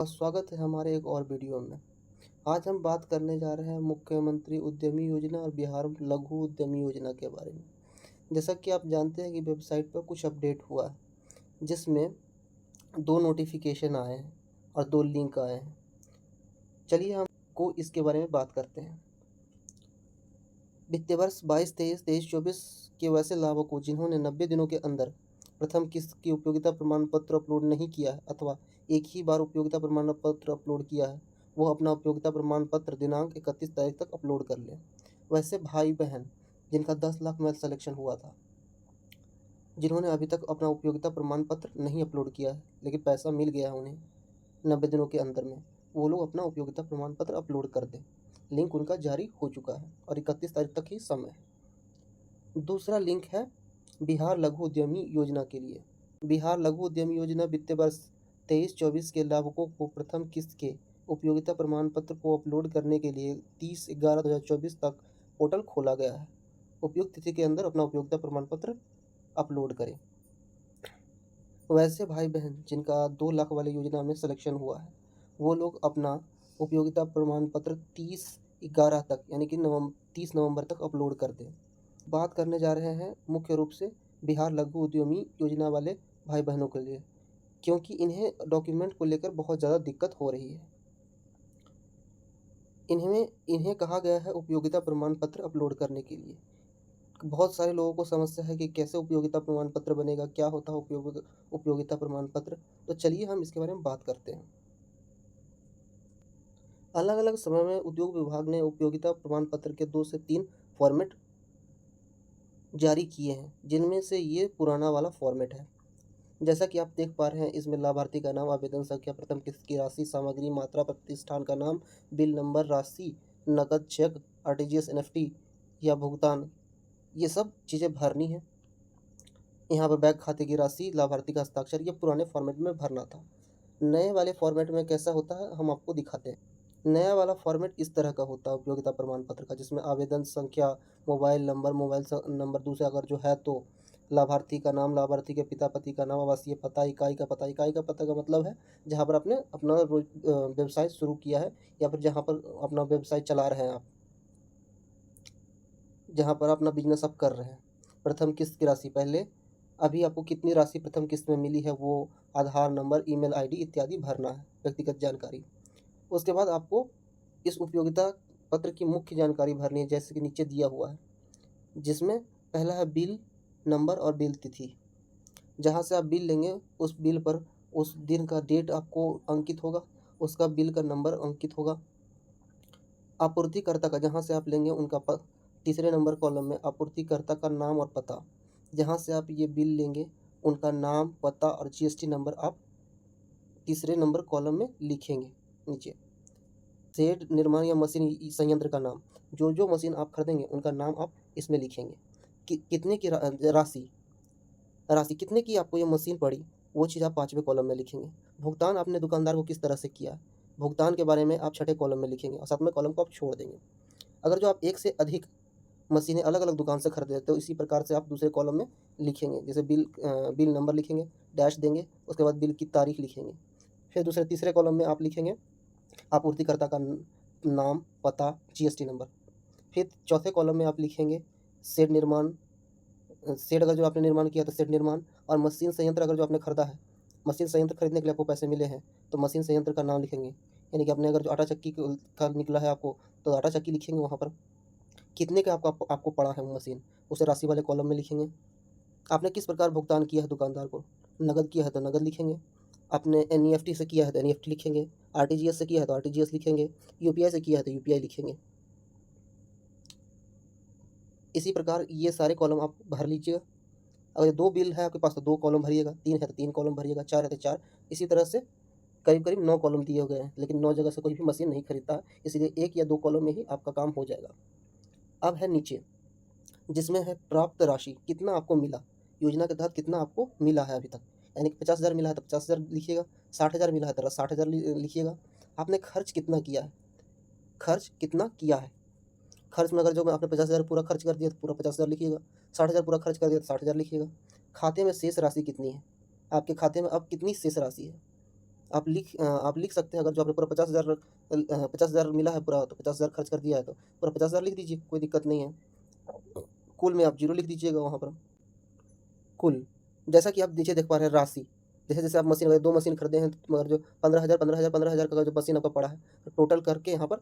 स्वागत है हमारे एक और वीडियो में। आज हम बात करने जा रहे हैं मुख्यमंत्री उद्यमी योजना और बिहार लघु उद्यमी योजना के बारे में। जैसा कि आप जानते हैं कि वेबसाइट पर कुछ अपडेट हुआ है, जिसमें 2 नोटिफिकेशन आए हैं और 2 लिंक आए हैं। चलिए हमको इसके बारे में बात करते हैं। वित्तीय वर्ष 22-23, 23-24 के वैसे लाभुकों जिन्होंने 90 दिनों के अंदर प्रथम किस्त की उपयोगिता प्रमाण पत्र अपलोड नहीं किया है अथवा एक ही बार उपयोगिता प्रमाण पत्र अपलोड किया है, वो अपना उपयोगिता प्रमाण पत्र दिनांक 31 तारीख तक अपलोड कर लें। वैसे भाई बहन जिनका 10 लाख में सिलेक्शन हुआ था, जिन्होंने अभी तक अपना उपयोगिता प्रमाण पत्र नहीं अपलोड किया है लेकिन पैसा मिल गया है उन्हें 90 दिनों के अंदर में, वो लोग अपना उपयोगिता प्रमाण पत्र अपलोड कर दें। लिंक उनका जारी हो चुका है और 31 तारीख तक ही समय है। दूसरा लिंक है बिहार लघु उद्यमी योजना के लिए। बिहार लघु उद्यमी योजना वित्तीय वर्ष 23-24 के लाभुकों को प्रथम किस्त के उपयोगिता प्रमाण पत्र को अपलोड करने के लिए 30/11/2024 तक पोर्टल खोला गया है। उपयुक्त तिथि के अंदर अपना उपयोगिता प्रमाण पत्र अपलोड करें। वैसे भाई बहन जिनका 2 लाख वाली योजना में सिलेक्शन हुआ है, वो लोग अपना उपयोगिता प्रमाण पत्र 30/11 तक यानी कि 30 नवंबर तक अपलोड कर दें। बात करने जा रहे हैं मुख्य रूप से बिहार लघु उद्यमी योजना वाले भाई बहनों के लिए, क्योंकि इन्हें डॉक्यूमेंट को लेकर बहुत ज़्यादा दिक्कत हो रही है। इन्हें कहा गया है उपयोगिता प्रमाण पत्र अपलोड करने के लिए। बहुत सारे लोगों को समस्या है कि कैसे उपयोगिता प्रमाण पत्र बनेगा, क्या होता है उपयोगिता प्रमाण पत्र। तो चलिए हम इसके बारे में बात करते हैं। अलग अलग समय में उद्योग विभाग ने उपयोगिता प्रमाण पत्र के 2 से 3 फॉर्मेट जारी किए हैं, जिनमें से ये पुराना वाला फॉर्मेट है। जैसा कि आप देख पा रहे हैं, इसमें लाभार्थी का नाम, आवेदन संख्या, प्रथम किस्त की राशि, सामग्री, मात्रा, प्रतिष्ठान का नाम, बिल नंबर, राशि, नकद, चेक, आरटीजीएस, एनएफटी या भुगतान, ये सब चीज़ें भरनी है। यहाँ पर बैंक खाते की राशि, लाभार्थी का हस्ताक्षर, ये पुराने फॉर्मेट में भरना था। नए वाले फॉर्मेट में कैसा होता है हम आपको दिखाते हैं। नया वाला फॉर्मेट इस तरह का होता है उपयोगिता प्रमाण पत्र का, जिसमें आवेदन संख्या, मोबाइल नंबर दूसरा अगर जो है तो लाभार्थी का नाम, लाभार्थी के पिता पति का नाम, आवासीय पता, इकाई का पता। इकाई का पता का मतलब है जहाँ पर आपने अपना व्यवसाय शुरू किया है या फिर जहाँ पर अपना व्यवसाय चला रहे हैं आप, जहाँ पर अपना बिजनेस आप कर रहे हैं। प्रथम किस्त की राशि, पहले अभी आपको कितनी राशि प्रथम किस्त में मिली है वो आधार नंबर, ईमेल आईडी इत्यादि भरना है, व्यक्तिगत जानकारी। उसके बाद आपको इस उपयोगिता पत्र की मुख्य जानकारी भरनी है, जैसे कि नीचे दिया हुआ है, जिसमें पहला है बिल नंबर और बिल तिथि। जहाँ से आप बिल लेंगे उस बिल पर उस दिन का डेट आपको अंकित होगा, उसका बिल का नंबर अंकित होगा। आपूर्तिकर्ता का, जहाँ से आप लेंगे उनका तीसरे नंबर कॉलम में आपूर्तिकर्ता का नाम और पता, जहाँ से आप ये बिल लेंगे उनका नाम, पता और जीएसटी नंबर आप तीसरे नंबर कॉलम में लिखेंगे। नीचे शेड, निर्माण या मशीन संयंत्र का नाम, जो जो मशीन आप खरीदेंगे उनका नाम आप इसमें लिखेंगे। कितने की राशि कितने की आपको ये मशीन पड़ी, वो चीज़ आप 5वें कॉलम में लिखेंगे। भुगतान आपने दुकानदार को किस तरह से किया, भुगतान के बारे में आप 6ठे कॉलम में लिखेंगे और 7वें कॉलम को आप छोड़ देंगे। अगर जो आप एक से अधिक मशीनें अलग अलग दुकान से खरीदते हो तो इसी प्रकार से आप दूसरे कॉलम में लिखेंगे। जैसे बिल नंबर लिखेंगे, डैश देंगे, उसके बाद बिल की तारीख लिखेंगे। फिर तीसरे कॉलम में आप लिखेंगे आपूर्तिकर्ता का नाम, पता, जीएसटी नंबर। फिर चौथे कॉलम में आप लिखेंगे शेड निर्माण, शेड अगर जो आपने निर्माण किया तो शेड निर्माण, और मशीन संयंत्र अगर जो आपने खरीदा है, मशीन संयंत्र खरीदने के लिए आपको पैसे मिले हैं तो मशीन संयंत्र का नाम लिखेंगे। यानी कि आपने अगर जो आटा चक्की का निकला है आपको तो आटा चक्की लिखेंगे। वहाँ पर कितने का आपको पड़ा है वो मशीन, उसे राशि वाले कॉलम में लिखेंगे। आपने किस प्रकार भुगतान किया है दुकानदार को, नगद किया है तो नगद लिखेंगे, आपने एनईएफटी से किया है तो एनईएफटी लिखेंगे, आरटीजीएस से किया है तो आरटीजीएस लिखेंगे, यूपीआई से किया है तो यूपीआई लिखेंगे। इसी प्रकार ये सारे कॉलम आप भर लीजिएगा। अगर 2 बिल है आपके पास तो 2 कॉलम भरिएगा, 3 है तो 3 कॉलम भरिएगा, 4 है तो 4। इसी तरह से करीब करीब 9 कॉलम दिए गए हैं, लेकिन 9 जगह से कोई भी मशीन नहीं खरीदता है, इसलिए 1 या 2 कॉलम में ही आपका काम हो जाएगा। अब है नीचे, जिसमें है प्राप्त राशि, कितना आपको मिला, योजना के तहत कितना आपको मिला है अभी तक। यानी कि 50,000 मिला है तो 50,000 लिखिएगा, 60,000 मिला है तो 60,000 लिखिएगा। आपने खर्च कितना किया है, खर्च कितना किया है। खर्च में अगर जो आपने 50,000 पूरा खर्च कर दिया तो पूरा 50,000 लिखिएगा, 60,000 पूरा खर्च कर दिया तो 60,000 लिखिएगा। खाते में शेष राशि कितनी है, आपके खाते में अब कितनी शेष राशि है, आप लिख सकते हैं, अगर जो आपने पूरा 50,000 मिला है पूरा, तो 50,000 खर्च कर दिया है तो पूरा 50,000 लिख दीजिए, कोई दिक्कत नहीं है। कुल में आप 0 लिख दीजिएगा वहाँ पर। कुल, जैसा कि आप नीचे देख पा रहे हैं राशि, जैसे-जैसे आप मशीन, अगर 2 मशीन खरीदे हैं तो मगर जो 15,000 15,000 15,000 का जो मशीन आपका पड़ा है, तो टोटल करके यहाँ पर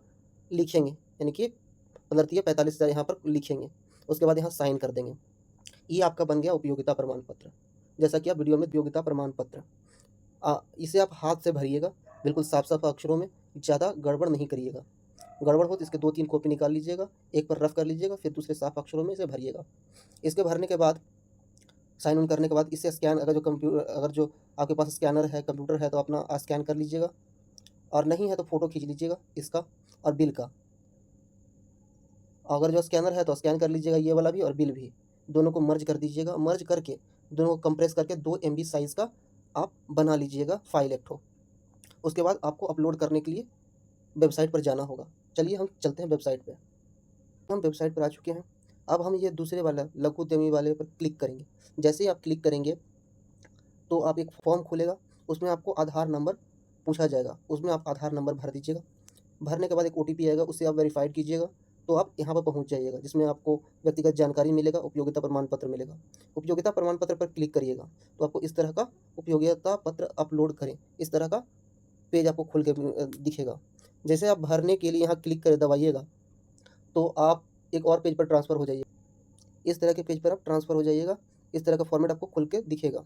लिखेंगे, यानी कि 15 तिया 45,000 यहाँ पर लिखेंगे। उसके बाद यहाँ साइन कर देंगे। ये आपका बन गया उपयोगिता प्रमाण पत्र। जैसा कि आप वीडियो में उपयोगिता प्रमाण पत्र, इसे आप हाथ से भरिएगा, बिल्कुल साफ-साफ अक्षरों में, ज़्यादा गड़बड़ नहीं करिएगा। गड़बड़ हो तो इसके 2-3 कॉपी निकाल लीजिएगा, एक पर रफ कर लीजिएगा, फिर दूसरे साफ अक्षरों में इसे भरिएगा। इसके भरने के बाद, साइन इन करने के बाद इसे स्कैन, अगर जो आपके पास स्कैनर है, कंप्यूटर है, तो अपना स्कैन कर लीजिएगा, और नहीं है तो फ़ोटो खींच लीजिएगा इसका और बिल का। अगर जो स्कैनर है तो स्कैन कर लीजिएगा ये वाला भी और बिल भी, दोनों को मर्ज कर दीजिएगा। मर्ज करके दोनों को कंप्रेस करके 2 एमबी साइज़ का आप बना लीजिएगा फाइल एक ठो। उसके बाद आपको अपलोड करने के लिए वेबसाइट पर जाना होगा। चलिए हम चलते हैं वेबसाइट पे। हम वेबसाइट पर आ चुके हैं। अब हम ये दूसरे वाला लघु उद्यमी वाले पर क्लिक करेंगे। जैसे ही आप क्लिक करेंगे तो आप एक फॉर्म खुलेगा, उसमें आपको आधार नंबर पूछा जाएगा, उसमें आप आधार नंबर भर दीजिएगा। भरने के बाद एक ओटीपी आएगा, उससे आप वेरीफाइड कीजिएगा, तो आप यहाँ पर पहुँच जाइएगा, जिसमें आपको व्यक्तिगत जानकारी मिलेगा, उपयोगिता प्रमाण पत्र मिलेगा। उपयोगिता प्रमाण पत्र पर क्लिक करिएगा, तो आपको इस तरह का उपयोगिता पत्र अपलोड करें, इस तरह का पेज आपको खुल के दिखेगा। जैसे आप भरने के लिए यहाँ क्लिक कर दबाइएगा, तो आप एक और पेज पर ट्रांसफ़र हो जाइए। इस तरह के पेज पर आप ट्रांसफ़र हो जाइएगा। इस तरह का फॉर्मेट आपको खुल के दिखेगा,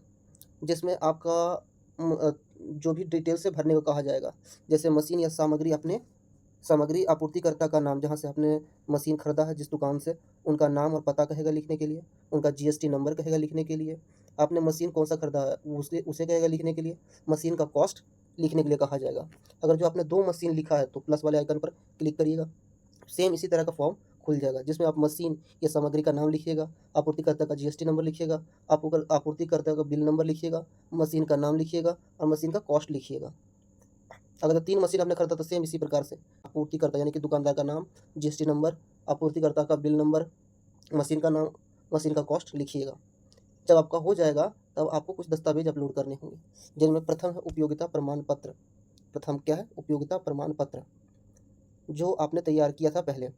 जिसमें आपका जो भी डिटेल से भरने को कहा जाएगा, जैसे मशीन या सामग्री आपूर्तिकर्ता का नाम, जहाँ से आपने मशीन खरीदा है, जिस दुकान से, उनका नाम और पता कहेगा लिखने के लिए, उनका जीएसटी नंबर कहेगा लिखने के लिए, आपने मशीन कौन-सा खरीदा है उसे कहेगा लिखने के लिए, मशीन का कॉस्ट लिखने के लिए कहा जाएगा। अगर जो आपने 2 मशीन लिखा है तो प्लस वाले आइकन पर क्लिक करिएगा। सेम इसी तरह का फॉर्म खुल जाएगा, जिसमें आप मशीन या सामग्री का नाम लिखिएगा, आपूर्तिकर्ता का जीएसटी नंबर लिखिएगा, आपूर्तिकर्ता का बिल नंबर लिखिएगा, मशीन का नाम लिखिएगा और मशीन का कॉस्ट लिखिएगा। अगर 3 मशीन आपने खरीदा तो सेम इसी प्रकार से आपूर्तिकर्ता यानी कि दुकानदार का नाम, जीएसटी नंबर, आपूर्तिकर्ता का बिल नंबर, मशीन का नाम, मशीन का कॉस्ट लिखिएगा। जब आपका हो जाएगा तब आपको कुछ दस्तावेज अपलोड करने होंगे, जिनमें प्रथम है उपयोगिता प्रमाण पत्र। प्रथम क्या है? उपयोगिता प्रमाण पत्र, जो आपने तैयार किया था पहले।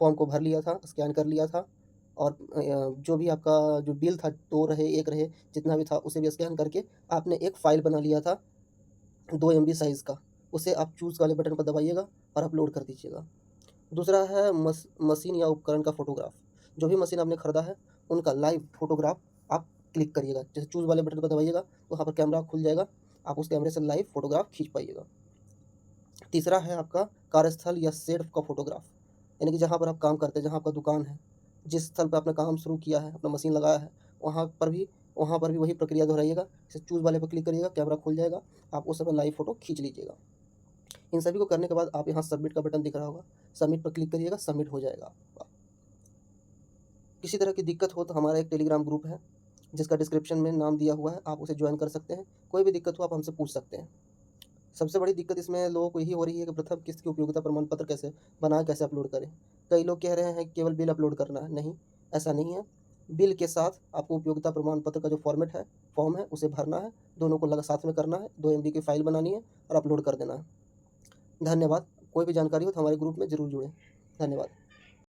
फॉर्म को भर लिया था, स्कैन कर लिया था, और जो भी आपका जो बिल था, 2 रहे, 1 रहे, जितना भी था उसे भी स्कैन करके आपने एक फ़ाइल बना लिया था 2 एमबी साइज़ का। उसे आप चूज़ वाले बटन पर दबाइएगा और अपलोड कर दीजिएगा। दूसरा है मशीन या उपकरण का फ़ोटोग्राफ। जो भी मशीन आपने खरीदा है उनका लाइव फ़ोटोग्राफ आप क्लिक करिएगा। जैसे चूज़ वाले बटन पर दबाइएगा तो वहाँ पर कैमरा खुल जाएगा, आप उस कैमरे से लाइव फ़ोटोग्राफ खींच पाइएगा। तीसरा है आपका कार्यस्थल या शेड का फ़ोटोग्राफ, यानी कि जहाँ पर आप काम करते हैं, जहाँ आपका दुकान है, जिस स्थल पे आपने काम शुरू किया है, अपना मशीन लगाया है, वहाँ पर भी वही प्रक्रिया दोहराइएगा। जैसे चूज़ वाले पर क्लिक करिएगा, कैमरा खुल जाएगा, आप उस समय लाइव फ़ोटो खींच लीजिएगा। इन सभी को करने के बाद आप यहाँ सबमिट का बटन दिख रहा होगा, सबमिट पर क्लिक करिएगा, सबमिट हो जाएगा आपका। किसी तरह की दिक्कत हो तो हमारा एक टेलीग्राम ग्रुप है, जिसका डिस्क्रिप्शन में नाम दिया हुआ है, आप उसे ज्वाइन कर सकते हैं। कोई भी दिक्कत हो आप हमसे पूछ सकते हैं। सबसे बड़ी दिक्कत इसमें लोगों को यही हो रही है कि प्रथम किस्त की उपयोगिता प्रमाण पत्र कैसे बनाएँ, कैसे अपलोड करें। कई लोग कह रहे हैं केवल बिल अपलोड करना है, नहीं, ऐसा नहीं है। बिल के साथ आपको उपयोगिता प्रमाण पत्र का जो फॉर्मेट है, फॉर्म है, उसे भरना है, दोनों को लगा साथ में करना है, 2 एमबी की फ़ाइल बनानी है और अपलोड कर देना है। धन्यवाद। कोई भी जानकारी हो तो हमारे ग्रुप में ज़रूर जुड़ें। धन्यवाद।